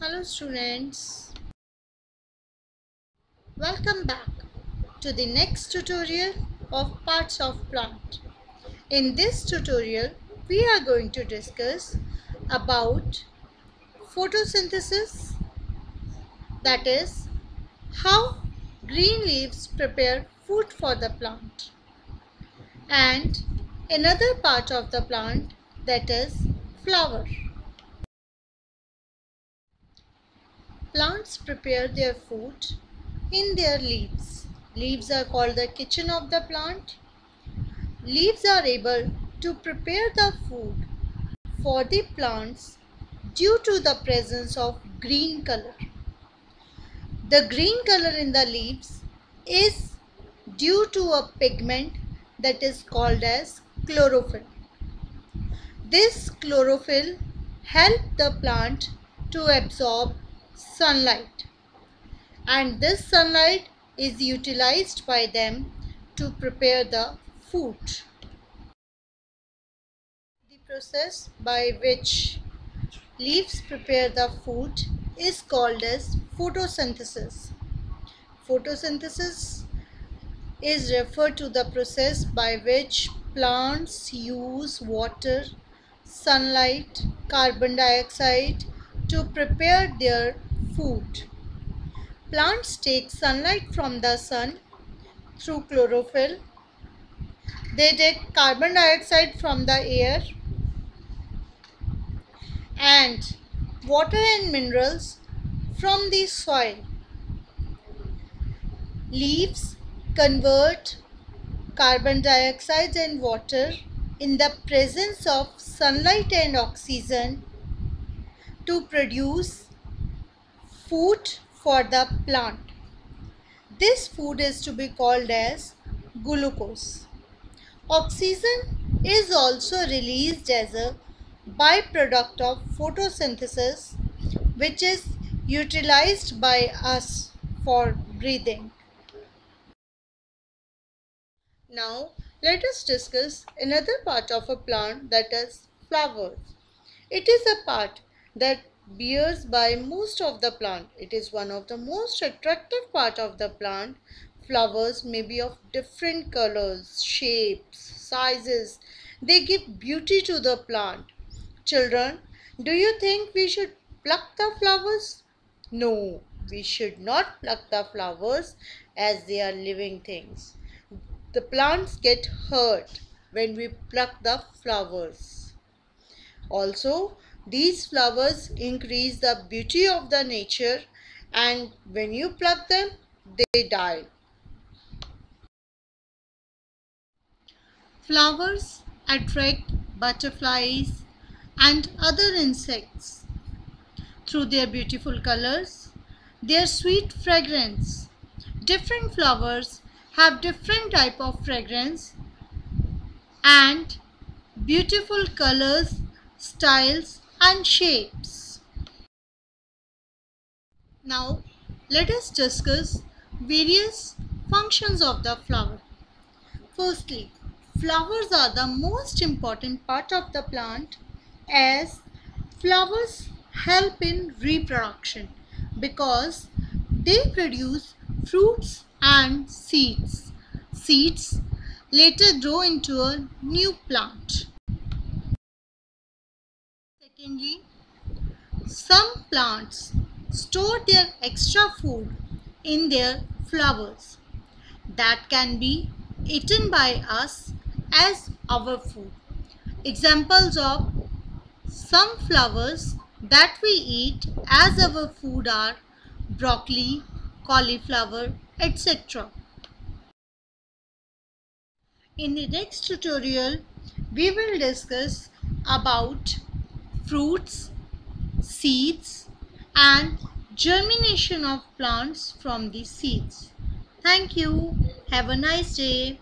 Hello students, welcome back to the next tutorial of parts of plant. In this tutorial, we are going to discuss about photosynthesis, that is, how green leaves prepare food for the plant, and another part of the plant, that is flower. Plants prepare their food in their leaves. Leaves are called the kitchen of the plant. Leaves are able to prepare the food for the plants due to the presence of green color. The green color in the leaves is due to a pigment that is called as chlorophyll. This chlorophyll helps the plant to absorb sunlight, and this sunlight is utilized by them to prepare the food. The process by which leaves prepare the food is called as photosynthesis. Photosynthesis is referred to the process by which plants use water, sunlight, carbon dioxide to prepare their food. Plants take sunlight from the sun through chlorophyll. They take carbon dioxide from the air and water and minerals from the soil. Leaves convert carbon dioxide and water in the presence of sunlight and oxygen to produce food for the plant. This food is to be called as glucose. Oxygen is also released as a byproduct of photosynthesis, which is utilized by us for breathing. Now, let us discuss another part of a plant, that is flowers. It is a part that bears by most of the plant. It is one of the most attractive part of the plant. Flowers may be of different colors, shapes, sizes. They give beauty to the plant. Children, do you think we should pluck the flowers? No, we should not pluck the flowers as they are living things. The plants get hurt when we pluck the flowers. Also, these flowers increase the beauty of the nature, and when you pluck them, they die. Flowers attract butterflies and other insects through their beautiful colors, their sweet fragrance. Different flowers have different type of fragrance and beautiful colors, styles and shapes. Now let us discuss various functions of the flower. Firstly, flowers are the most important part of the plant, as flowers help in reproduction because they produce fruits and seeds. Seeds later grow into a new plant. Secondly, some plants store their extra food in their flowers that can be eaten by us as our food. Examples of some flowers that we eat as our food are broccoli, cauliflower, etc. In the next tutorial, we will discuss about fruits, seeds and germination of plants from the seeds. Thank you. Have a nice day.